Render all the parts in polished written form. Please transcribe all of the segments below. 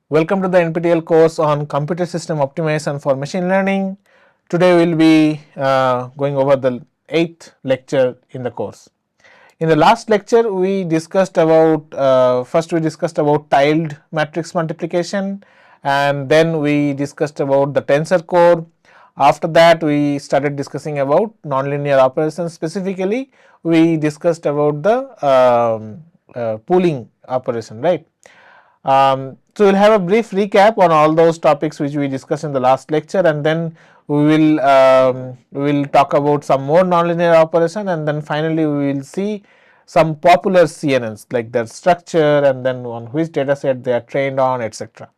Welcome to the NPTEL course on computer system optimization for machine learning. Today we will be going over the 8th lecture in the course. In the last lecture we discussed about first we discussed about tiled matrix multiplication, and then we discussed about the tensor core. After that we started discussing about nonlinear operations. Specifically we discussed about the pooling operation, right? So, we will have a brief recap on all those topics which we discussed in the last lecture, and then we will talk about some more nonlinear operation, and then finally we will see some popular CNNs like their structure and then on which data set they are trained on, etc.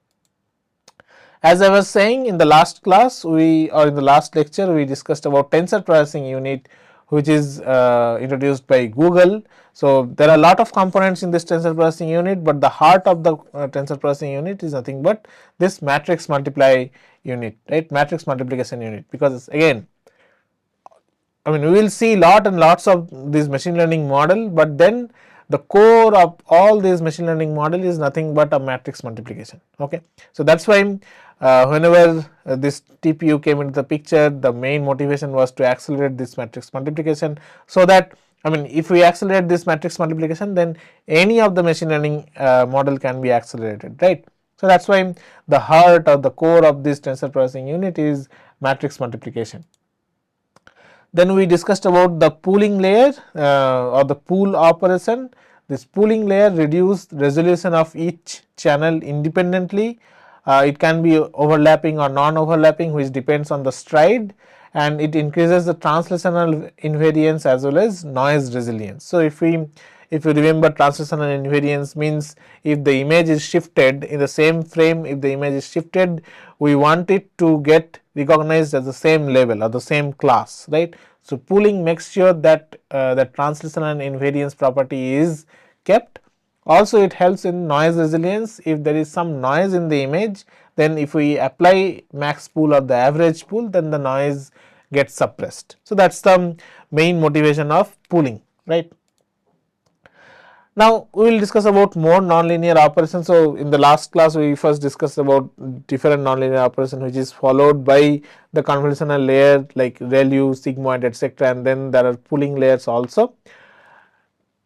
As I was saying, in the last class in the last lecture we discussed about tensor processing unit, which is introduced by Google. So, there are a lot of components in this tensor processing unit, but the heart of the tensor processing unit is nothing but this matrix multiply unit, right, matrix multiplication unit, because again, I mean, we will see lot and lots of this machine learning model, but then the core of all these machine learning model is nothing but a matrix multiplication. Okay, so that's why whenever this TPU came into the picture, the main motivation was to accelerate this matrix multiplication, so that, I mean, if we accelerate this matrix multiplication, then any of the machine learning model can be accelerated, right? So that's why the heart or the core of this tensor processing unit is matrix multiplication. Then we discussed about the pooling layer or the pool operation. This pooling layer reduces resolution of each channel independently. It can be overlapping or non-overlapping, which depends on the stride, and it increases the translational invariance as well as noise resilience. So, if you remember, translational invariance means if the image is shifted in the same frame, if the image is shifted, we want it to get recognized as the same level or the same class, right. So, pooling makes sure that the translational invariance property is kept. Also, it helps in noise resilience. If there is some noise in the image, then if we apply max pool or the average pool, then the noise gets suppressed. So, that is the main motivation of pooling, right. Now, we will discuss about more nonlinear operations. So, in the last class we first discussed about different nonlinear operation, which is followed by the convolutional layer like ReLU, sigmoid, etc., and then there are pooling layers also.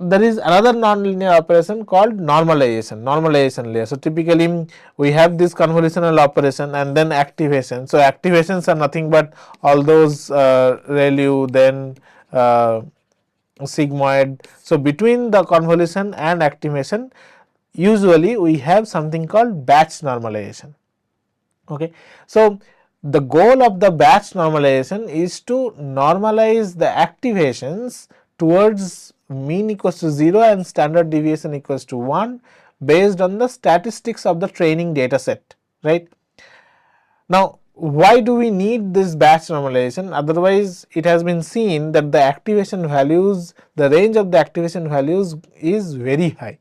There is another nonlinear operation called normalization layer. So, typically we have this convolutional operation and then activation. So, activations are nothing but all those ReLU, then sigmoid. So, between the convolution and activation, usually we have something called batch normalization. Okay. So, the goal of the batch normalization is to normalize the activations towards mean equals to 0 and standard deviation equals to 1 based on the statistics of the training data set, right. Now, why do we need this batch normalization? Otherwise, it has been seen that the activation values, the range of the activation values is very high.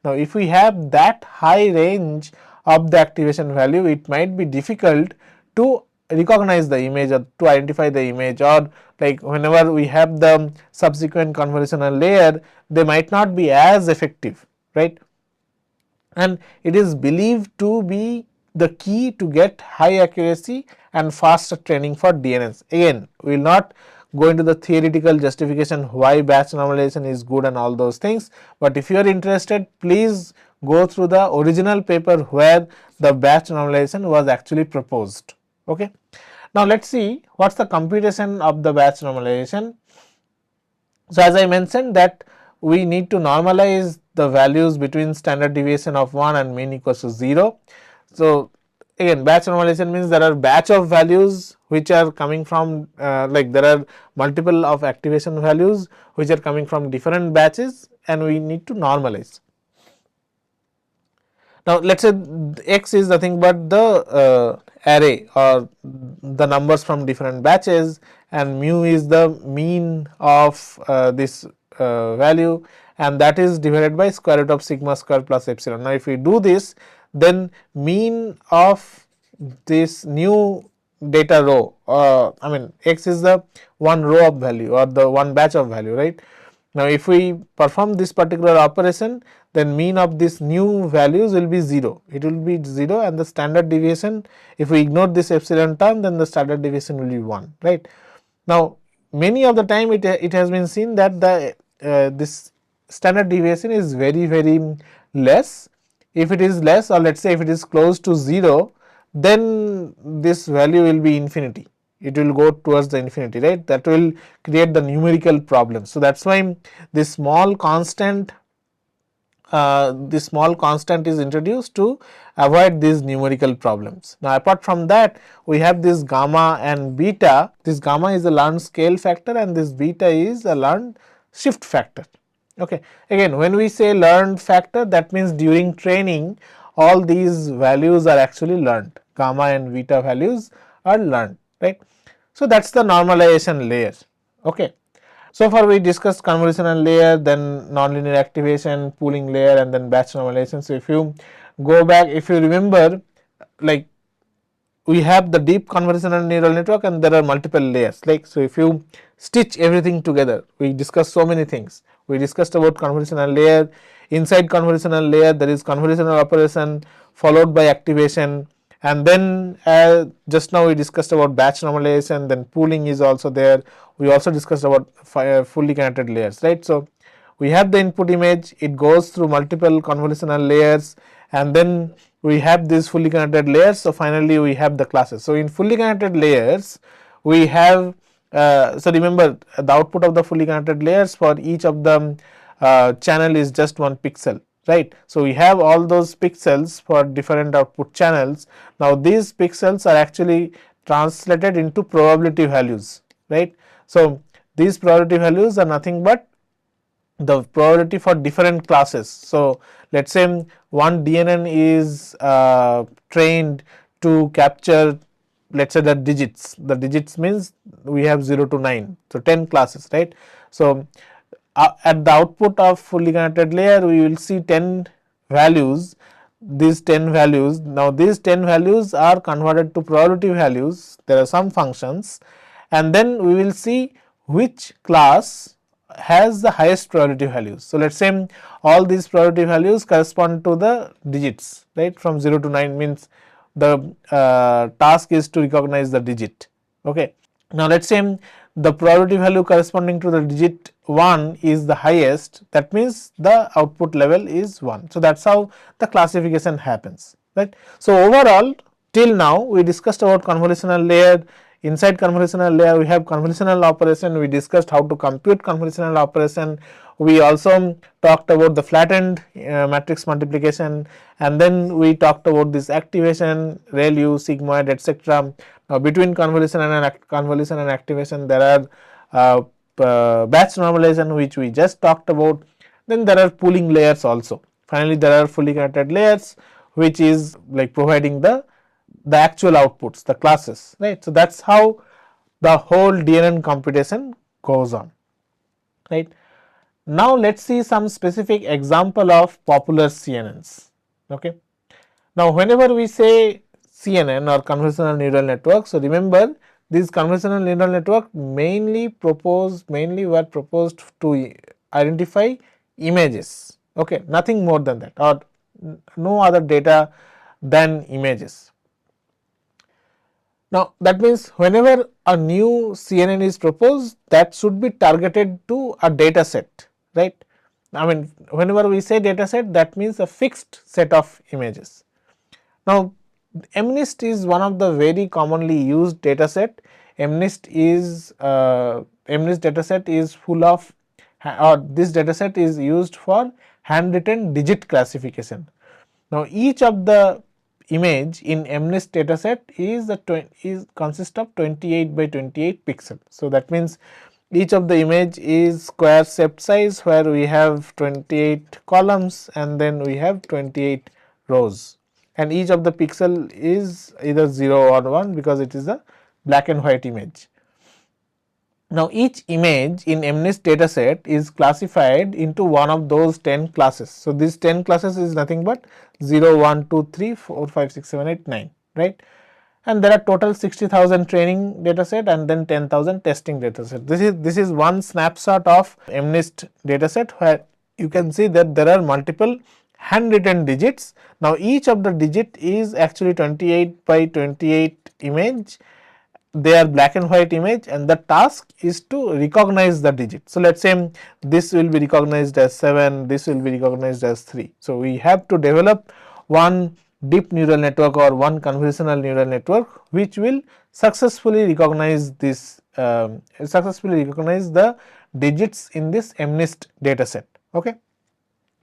Now, if we have that high range of the activation value, it might be difficult to recognize the image or to identify the image, or like whenever we have the subsequent convolutional layer, they might not be as effective, right. And it is believed to be the key to get high accuracy and faster training for DNNs. Again, we will not go into the theoretical justification why batch normalization is good and all those things, but if you are interested, please go through the original paper where the batch normalization was actually proposed. Okay. Now, let us see what is the computation of the batch normalization. So, as I mentioned that we need to normalize the values between standard deviation of 1 and mean equals to 0. So, again, batch normalization means there are batch of values which are coming from like there are multiple of activation values which are coming from different batches, and we need to normalize. Now, let us say x is nothing but the array or the numbers from different batches, and mu is the mean of this value, and that is divided by square root of sigma square plus epsilon. Now, if we do this, then mean of this new data row, I mean x is the one row of value or the one batch of value, right. Now, if we perform this particular operation, then mean of this new values will be 0. It will be 0, and the standard deviation, if we ignore this epsilon term, then the standard deviation will be 1, right. Now, many of the time it has been seen that the this standard deviation is very less. If it is less, or let us say if it is close to 0, then this value will be infinity. It will go towards the infinity, right. That will create the numerical problem. So, that is why this small constant is introduced to avoid these numerical problems. Now, apart from that, we have this gamma and beta. This gamma is a learned scale factor and this beta is a learned shift factor. Okay. Again, when we say learned factor, that means during training all these values are actually learned. Gamma and beta values are learned, right. So, that is the normalization layer. Okay. So far we discussed convolutional layer, then nonlinear activation, pooling layer, and then batch normalization. So, if you go back, if you remember, like we have the deep convolutional neural network and there are multiple layers. Like, so if you stitch everything together, we discussed so many things. We discussed about convolutional layer. Inside convolutional layer, there is convolutional operation followed by activation, and then just now we discussed about batch normalization, then pooling is also there. We also discussed about fully connected layers, right. So, we have the input image, it goes through multiple convolutional layers, and then we have these fully connected layers. So, finally, we have the classes. So, in fully connected layers, we have so remember the output of the fully connected layers for each of the channel is just 1 pixel, right. So, we have all those pixels for different output channels. Now, these pixels are actually translated into probability values, right. So, these probability values are nothing but the probability for different classes. So, let us say one DNN is trained to capture, let us say the digits means we have 0 to 9. So, 10 classes, right. So, at the output of fully connected layer we will see 10 values, these 10 values. Now, these 10 values are converted to probability values, there are some functions, and then we will see which class has the highest probability values. So, let us say all these probability values correspond to the digits, right, from 0 to 9 means the task is to recognize the digit. Okay. Now, let us say the probability value corresponding to the digit 1 is the highest, that means the output level is 1. So, that is how the classification happens, right. So, overall till now we discussed about convolutional layer. Inside convolutional layer we have convolutional operation, we discussed how to compute convolutional operation. We also talked about the flattened matrix multiplication, and then we talked about this activation, ReLU, sigmoid, etc. Now, between convolution and activation there are batch normalization which we just talked about. Then there are pooling layers also. Finally, there are fully connected layers which is like providing the actual outputs, the classes, right. So, that is how the whole DNN computation goes on, right. Now, let us see some specific example of popular CNNs. Okay. Now, whenever we say CNN or convolutional neural network, so remember these convolutional neural network mainly were proposed to identify images, okay, nothing more than that, or no other data than images. Now, that means whenever a new CNN is proposed, that should be targeted to a data set, right. I mean, whenever we say data set, that means a fixed set of images. Now, MNIST is one of the very commonly used data set. MNIST data set is full of, or this data set is used for handwritten digit classification. Now, each of the image in MNIST data set is consists of 28 by 28 pixel. So, that means each of the image is square shaped size where we have 28 columns and then we have 28 rows, and each of the pixel is either 0 or 1 because it is a black and white image. Now, each image in MNIST data set is classified into one of those 10 classes. So, these 10 classes is nothing but 0, 1, 2, 3, 4, 5, 6, 7, 8, 9, right. and there are total 60,000 training data set and then 10,000 testing data set. This is one snapshot of MNIST data set where you can see that there are multiple handwritten digits. Now each of the digit is actually 28 by 28 image. They are black and white image, and the task is to recognize the digit. So let us say this will be recognized as 7, this will be recognized as 3. So we have to develop one deep neural network or one convolutional neural network which will successfully recognize this successfully recognize the digits in this MNIST data set. Okay.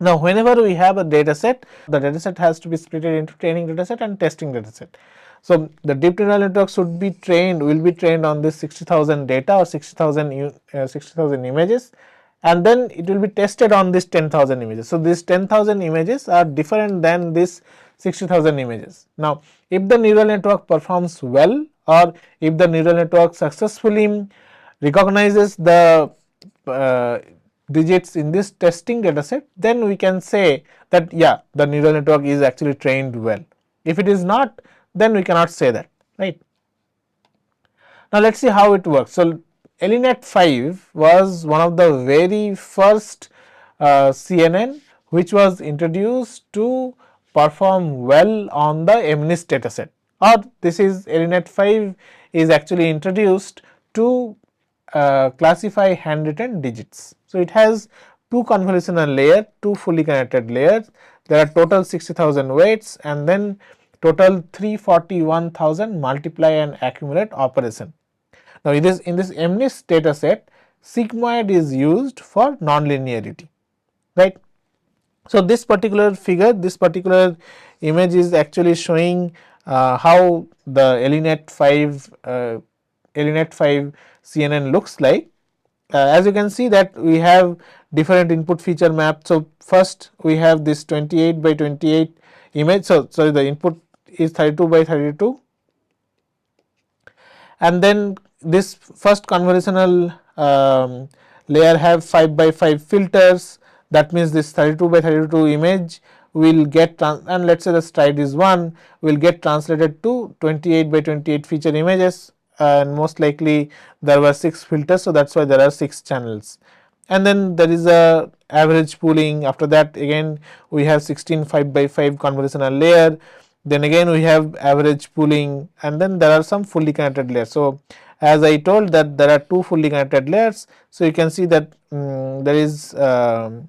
Now whenever we have a data set, the data set has to be split into training data set and testing data set. So the deep neural network should be trained, will be trained on this 60,000 data or 60,000 images, and then it will be tested on this 10,000 images. So these 10,000 images are different than this 60,000 images. Now if the neural network performs well, or if the neural network successfully recognizes the digits in this testing data set, then we can say that yeah, the neural network is actually trained well. If it is not, then we cannot say that, right. Now let us see how it works. So ELINet 5 was one of the very first CNN which was introduced to perform well on the MNIST data set, or this is ELINet 5 is actually introduced to classify handwritten digits. So it has two convolutional layer, two fully connected layers. There are total 60,000 weights and then total 341,000 multiply and accumulate operation. Now in this MNIST data set, sigmoid is used for nonlinearity, right. So this particular figure, this particular image is actually showing how the ELINet 5 CNN looks like. As you can see that we have different input feature map. So first we have this 28 by 28 image. So sorry, the input is 32 by 32, and then this first convolutional layer have 5 by 5 filters. That means this 32 by 32 image will get and let us say the stride is 1, will get translated to 28 by 28 feature images, and most likely there were 6 filters. So that is why there are 6 channels, and then there is a average pooling. After that again we have 16 5 by 5 convolutional layer, then again we have average pooling, and then there are some fully connected layers. So as I told that there are 2 fully connected layers. So you can see that there is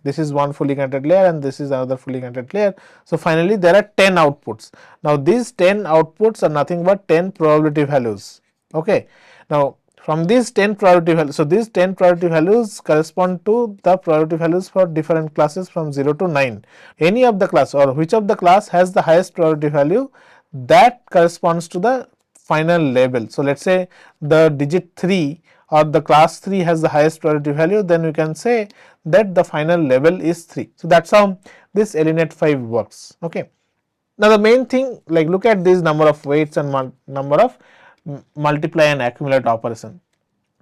this is one fully connected layer and this is another fully connected layer. So finally there are 10 outputs. Now these 10 outputs are nothing but 10 probability values. Okay. Now from these 10 probability values, so these 10 probability values correspond to the probability values for different classes from 0 to 9. Any of the class or which of the class has the highest probability value, that corresponds to the final label. So let us say the digit 3 or the class 3 has the highest probability value, then we can say that the final label is 3. So that is how this ELINet 5 works. Okay. Now the main thing, like look at this number of weights and number of multiply and accumulate operation.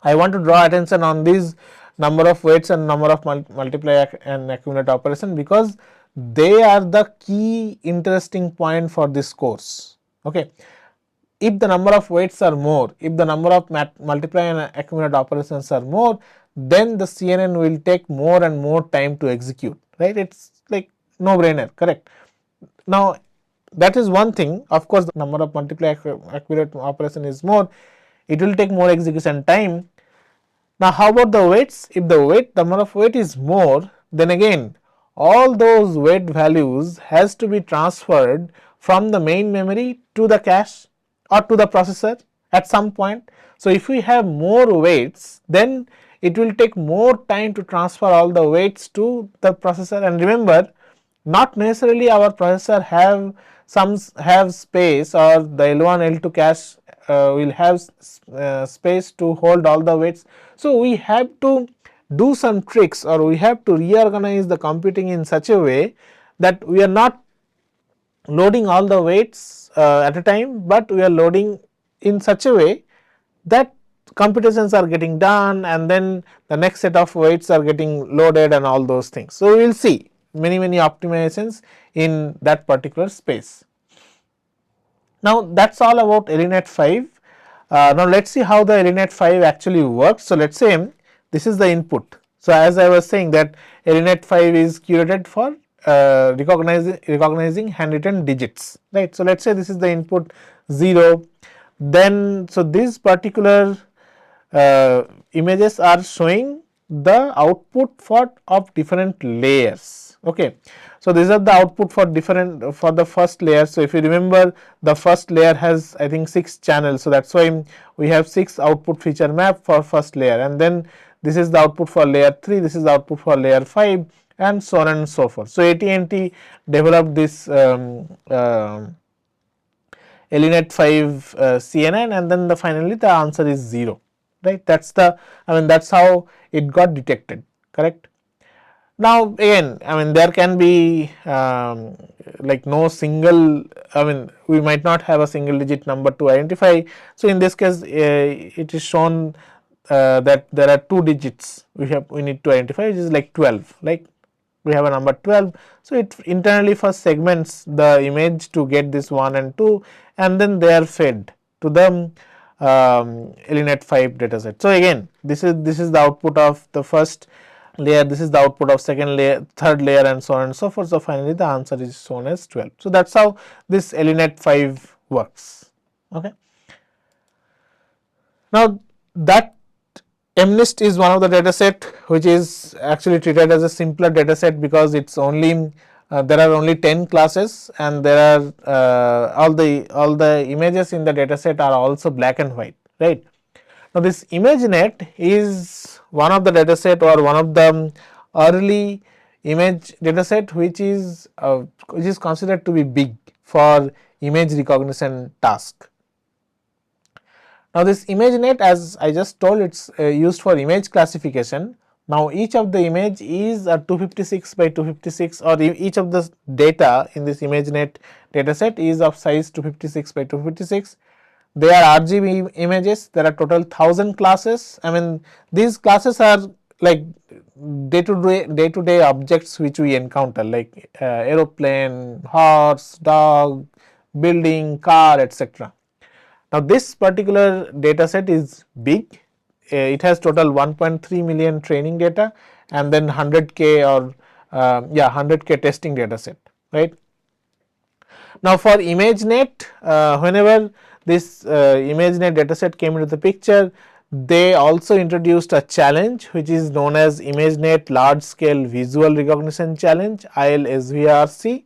I want to draw attention on these number of weights and number of multiply and accumulate operation, because they are the key interesting point for this course. Okay. If the number of weights are more, if the number of multiply and accumulate operations are more, then the CNN will take more and more time to execute, right. It is like no brainer, correct. Now that is one thing. Of course, the number of multiply accurate operation is more, it will take more execution time. Now how about the weights? If the number of weight is more, then again all those weight values has to be transferred from the main memory to the cache or to the processor at some point. So if we have more weights, then it will take more time to transfer all the weights to the processor. And remember, not necessarily our processor have space, or the L1 L2 cache will have space to hold all the weights. So we have to do some tricks, or we have to reorganize the computing in such a way that we are not loading all the weights at a time, but we are loading in such a way that computations are getting done and then the next set of weights are getting loaded and all those things. So we will see many optimizations in that particular space. Now that's all about AliNet 5. Now let's see how the AliNet 5 actually works. So let's say this is the input. So as I was saying that AliNet 5 is curated for recognizing handwritten digits, right. So let's say this is the input 0, then so this particular images are showing the output for of different layers. Okay. So these are the output for different for the first layer. So if you remember, the first layer has I think 6 channels. So that's why we have 6 output feature map for first layer, and then this is the output for layer 3, this is the output for layer 5, and so on and so forth. So AT&T developed this AliNet 5 CNN, and then finally the answer is 0, right. That is the, I mean, that is how it got detected, correct. Now again, I mean, there can be like no single, I mean, we might not have a single digit number to identify. So in this case it is shown that there are 2 digits we need to identify, which is like 12, like we have a number 12. So it internally first segments the image to get this 1 and 2, and then they are fed to the AliNet 5 dataset. So again, this is the output of the first layer, this is the output of second layer, third layer, and so on and so forth. So finally the answer is shown as 12. So that's how this AliNet 5 works. Okay. Now that MNIST is one of the data set which is actually treated as a simpler data set, because it's only there are only 10 classes, and there are all the images in the data set are also black and white, right. Now this ImageNet is one of the data set, or one of the early image data set which is considered to be big for image recognition task. Now this ImageNet, as I just told, it's used for image classification. Now each of the image is a 256 by 256, or each of the data in this ImageNet dataset is of size 256 by 256. They are RGB images. There are total 1000 classes. I mean, these classes are like day to day objects which we encounter, like aeroplane, horse, dog, building, car, etc. Now this particular data set is big. It has total 1.3 million training data, and then 100k or 100k testing data set, right. Now for ImageNet, whenever this ImageNet dataset came into the picture, they also introduced a challenge which is known as ImageNet Large Scale Visual Recognition Challenge, ILSVRC.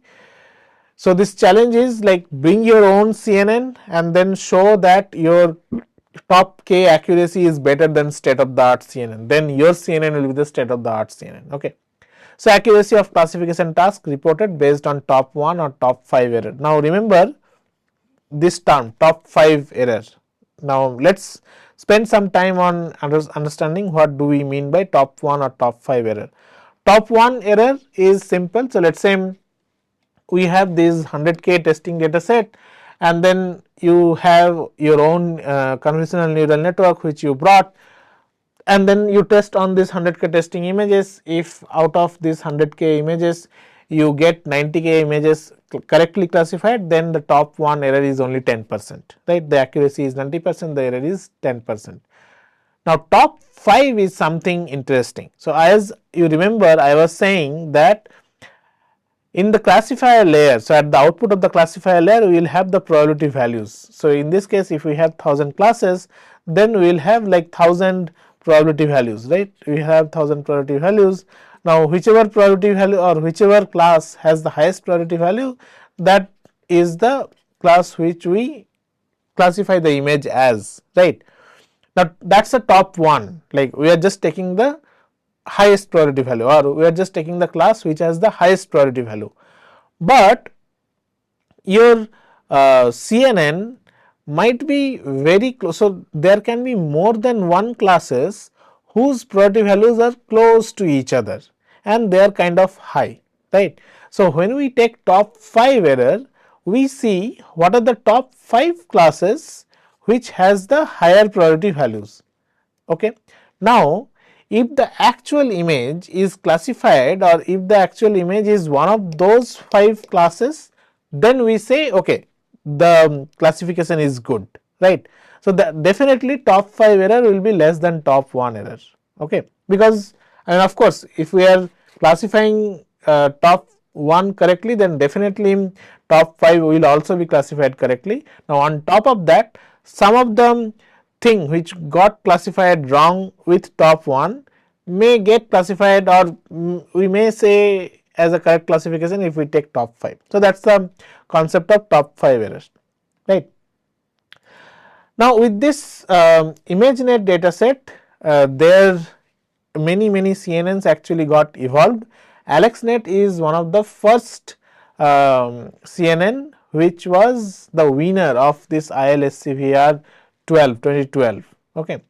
So this challenge is like, bring your own CNN and then show that your top K accuracy is better than state of the art CNN, then your CNN will be the state of the art CNN. Okay. So accuracy of classification task reported based on top 1 or top 5 error. Now remember this term, top 5 error. Now let's spend some time on understanding what do we mean by top 1 or top 5 error. Top 1 error is simple. So let's say we have this 100k testing data set, and then you have your own convolutional neural network which you brought, and then you test on this 100k testing images. If out of these 100k images you get 90k images correctly classified, then the top 1 error is only 10%, right. The accuracy is 90%, the error is 10%. Now top 5 is something interesting. So as you remember, I was saying that in the classifier layer, so at the output of the classifier layer we will have the probability values. So in this case, if we have 1000 classes, then we will have like 1000 probability values, right. We have 1000 probability values. Now whichever probability value or whichever class has the highest probability value, that is the class which we classify the image as, right. Now that is the top 1, like we are just taking the highest probability value, or we are just taking the class which has the highest probability value. But your CNN might be very close. So there can be more than one classes whose probability values are close to each other, and they are kind of high, right. So when we take top 5 error, we see what are the top 5 classes which has the higher probability values. Okay. Now if the actual image is classified, or if the actual image is one of those 5 classes, then we say okay, the classification is good, right. So, definitely top 5 error will be less than top 1 error, okay, because and of course, if we are classifying top 1 correctly, then definitely top 5 will also be classified correctly. Now, on top of that, some of the thing which got classified wrong with top 1 may get classified, or we may say as a correct classification if we take top 5. So, that is the concept of top 5 errors, right. Now, with this ImageNet data set, there many CNNs actually got evolved. AlexNet is one of the first CNN which was the winner of this ILSCVR 2012. Okay.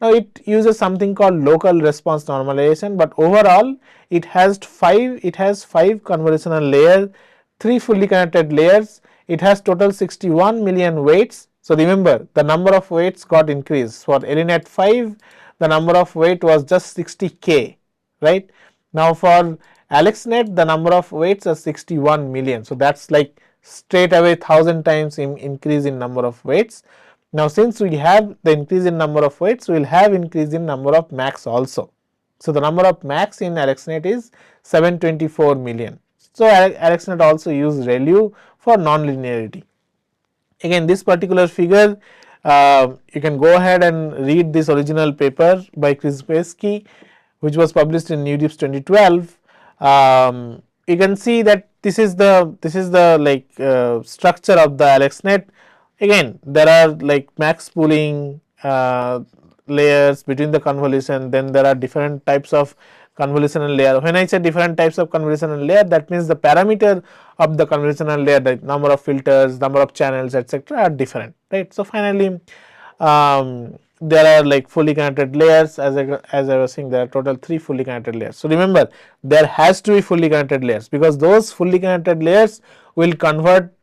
Now, it uses something called local response normalization, but overall it has five convolutional layers, 3 fully connected layers. It has total 61 million weights. So, remember the number of weights got increased. For AliNet 5, the number of weight was just 60K, right. Now, for AlexNet, the number of weights are 61 million. So, that is like straight away 1000 times increase in number of weights. Now, since we have the increase in number of weights, we will have increase in number of max also. So, the number of max in AlexNet is 724 million. So, AlexNet also use ReLU for nonlinearity. Again, this particular figure, you can go ahead and read this original paper by Krzyzewski, which was published in NewDips 2012. You can see that this is the like structure of the AlexNet. Again, there are like max pooling layers between the convolution, then there are different types of convolutional layer. When I say different types of convolutional layer, that means the parameter of the convolutional layer, the number of filters, number of channels, etc., are different, right. So, finally, there are like fully connected layers. As I was saying, there are total 3 fully connected layers. So, remember, there has to be fully connected layers, because those fully connected layers will convert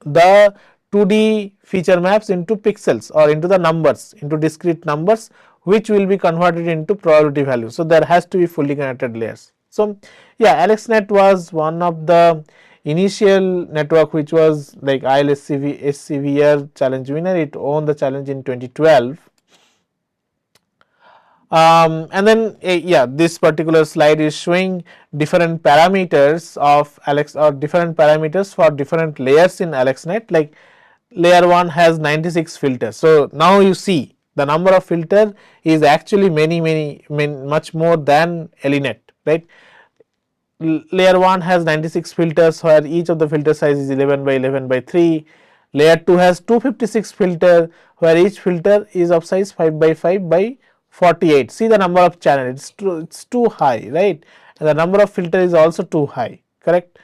the 2D feature maps into pixels or into the numbers, into discrete numbers, which will be converted into probability values. So, there has to be fully connected layers. So, yeah, AlexNet was one of the initial network which was like ILSCVR challenge winner. It won the challenge in 2012. And then yeah, this particular slide is showing different parameters of different parameters for different layers in AlexNet. Like layer 1 has 96 filters. So, now you see the number of filter is actually much more than AliNet, right. Layer 1 has 96 filters, where each of the filter size is 11 by 11 by 3. Layer 2 has 256 filter, where each filter is of size 5 by 5 by 48. See the number of channels, it's too high, right, and the number of filter is also too high, correct.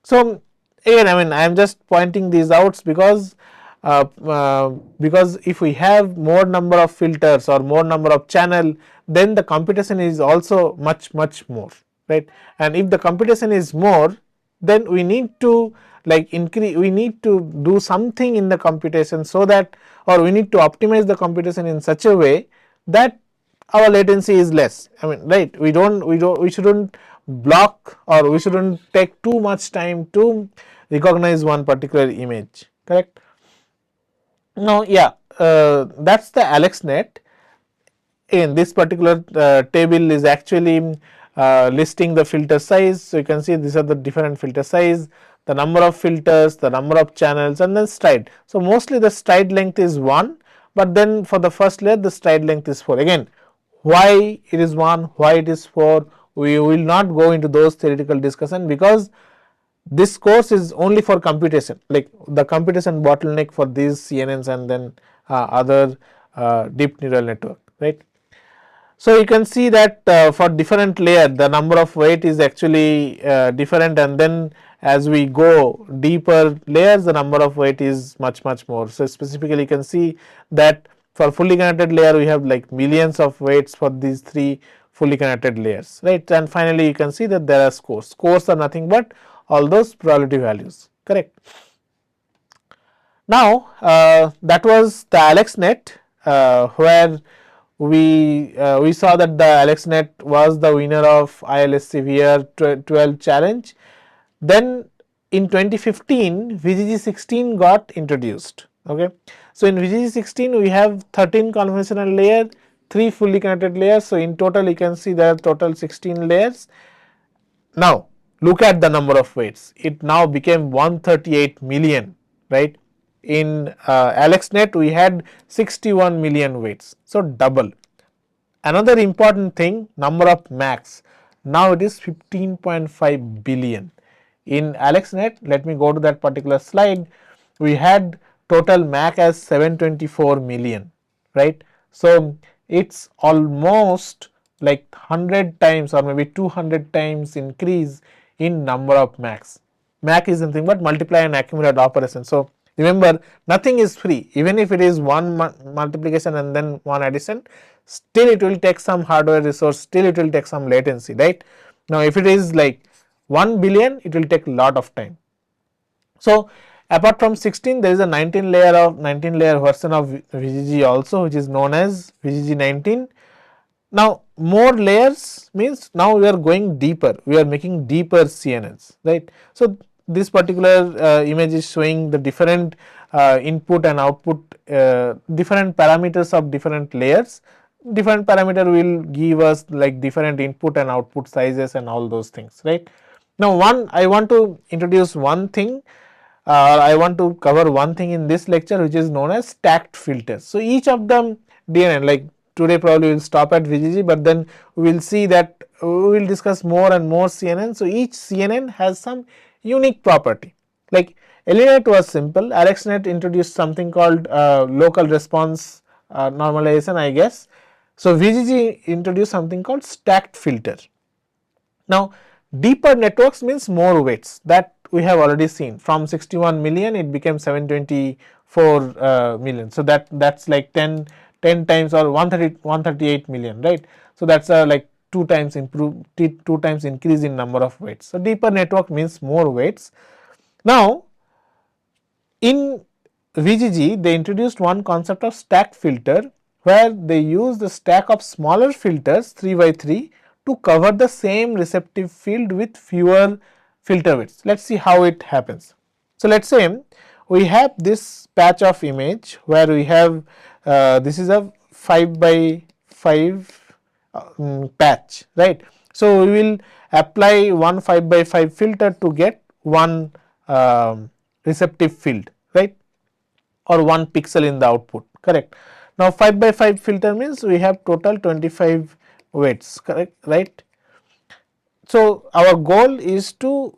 So, again, I mean, I am just pointing these out because if we have more number of filters or more number of channel, then the computation is also much more, right. And if the computation is more, then we need to like we need to do something in the computation, so that, or we need to optimize the computation in such a way that our latency is less. I mean, right, we shouldn't block, or we shouldn't take too much time to recognize one particular image, correct. Now, yeah, that is the AlexNet. In this particular table is actually listing the filter size. So, you can see these are the different filter size, the number of filters, the number of channels, and then stride. So, mostly the stride length is 1, but then for the first layer the stride length is 4. Again, why it is 1, why it is 4, we will not go into those theoretical discussion, because this course is only for computation, like the computation bottleneck for these CNNs and then other deep neural network, right. So, you can see that for different layer the number of weight is actually different, and then as we go deeper layers the number of weight is much more. So, specifically you can see that for fully connected layer we have like millions of weights for these 3 fully connected layers, right. And finally, you can see that there are scores. Scores are nothing but all those probability values, correct. Now, that was the AlexNet, where we saw that the AlexNet was the winner of ILSCVR 12 challenge. Then in 2015 VGG16 got introduced. Okay, so in VGG16 we have 13 convolutional layer, 3 fully connected layers. So in total you can see there are total 16 layers. Now look at the number of weights. It now became 138 million, right? In AlexNet we had 61 million weights, so double. Another important thing, number of MACs. Now it is 15.5 billion. In AlexNet, let me go to that particular slide. We had total MAC as 724 million, right? So it's almost like 100 times or maybe 200 times increase in number of MACs. MAC is nothing but multiply and accumulate operation. So remember, nothing is free. Even if it is one multiplication and then one addition, still it will take some hardware resource, still it will take some latency, right? Now if it is like 1 billion, it will take a lot of time. So apart from 16, there is a 19 layer version of VGG also, which is known as VGG 19. Now more layers means now we are going deeper, we are making deeper CNNs, right? So this particular image is showing the different input and output, different parameters of different layers. Different parameter will give us like different input and output sizes and all those things, right? Now I want to introduce one thing, I want to cover one thing in this lecture, which is known as stacked filters. So each of them DNN, like today probably we will stop at VGG, but then we will see that we will discuss more and more CNN. So each CNN has some unique property. Like LNet was simple, AlexNet introduced something called local response normalization, I guess. So VGG introduced something called stacked filter. Now deeper networks means more weights, that we have already seen. From 61 million it became 724 million. So that's like 10 times or 138 million, right? So that's like 2 times increase in number of weights. So deeper network means more weights. Now in VGG they introduced one concept of stack filter, where they use the stack of smaller filters 3 by 3 to cover the same receptive field with fewer filter widths. Let us see how it happens. So let us say we have this patch of image where we have this is a 5 by 5 patch, right. So we will apply one 5 by 5 filter to get one receptive field, right, or one pixel in the output, correct. Now 5 by 5 filter means we have total 25 weights, correct, right. So our goal is to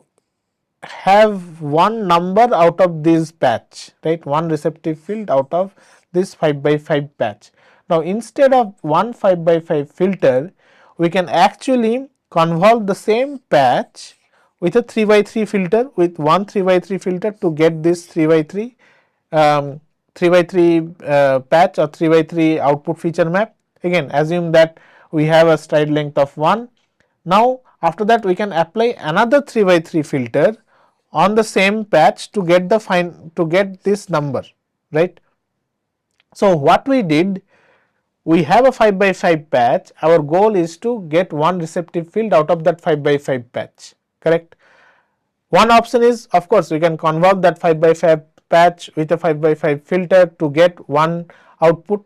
have one number out of this patch, right, one receptive field out of this 5 by 5 patch. Now instead of one 5 by 5 filter, we can actually convolve the same patch with a 3 by 3 filter, with one 3 by 3 filter to get this 3 by 3 patch or 3 by 3 output feature map. Again assume that we have a stride length of 1. Now after that we can apply another 3 by 3 filter on the same patch to get this number, right. So what we did, we have a 5 by 5 patch, our goal is to get one receptive field out of that 5 by 5 patch, correct. One option is, of course, we can convert that 5 by 5 patch with a 5 by 5 filter to get one output.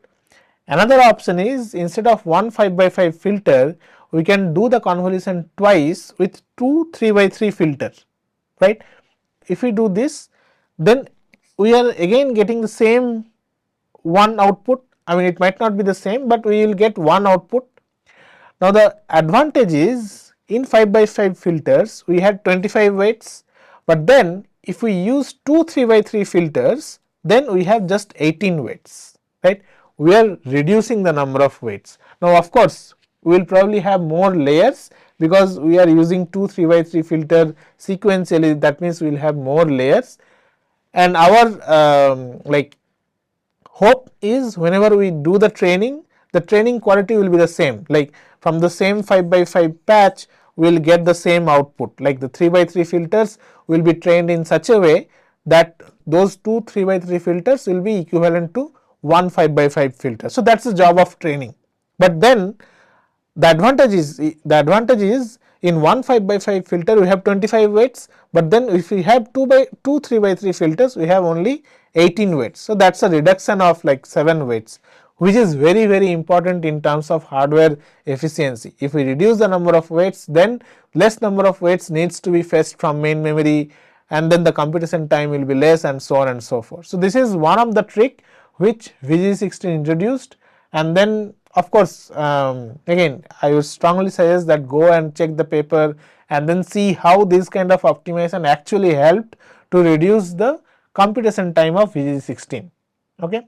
Another option is, instead of one 5 by 5 filter, we can do the convolution twice with two 3 by 3 filters, right. If we do this, then we are again getting the same one output. I mean, it might not be the same, but we will get one output. Now the advantage is, in 5 by 5 filters we had 25 weights, but then if we use two 3 by 3 filters, then we have just 18 weights, right. We are reducing the number of weights. Now of course we will probably have more layers because we are using two 3 by 3 filter sequentially, that means we will have more layers, and our like hope is whenever we do the training quality will be the same, like from the same 5 by 5 patch we will get the same output, like the 3 by 3 filters will be trained in such a way that those two 3 by 3 filters will be equivalent to one 5 by 5 filter. So that's the job of training. But then the advantage is in one 5 by 5 filter we have 25 weights, but then if we have 3 by 3 filters we have only 18 weights. So that's a reduction of like 7 weights, which is very important in terms of hardware efficiency. If we reduce the number of weights, then less number of weights needs to be fetched from main memory, and then the computation time will be less, and so on and so forth. So this is one of the trick which VG16 introduced. And then of course, again I would strongly suggest that go and check the paper and then see how this kind of optimization actually helped to reduce the computation time of VG16. Okay.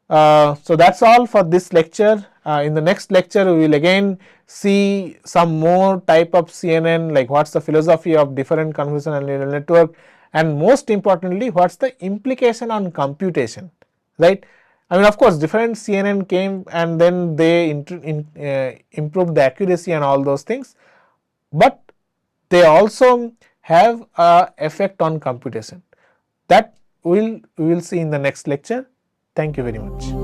So that's all for this lecture. In the next lecture we will again see some more type of CNN, like what's the philosophy of different convolutional neural network, and most importantly what's the implication on computation, right? I mean, of course different CNN came and then they improved the accuracy and all those things, but they also have a effect on computation. That we will see in the next lecture. Thank you very much.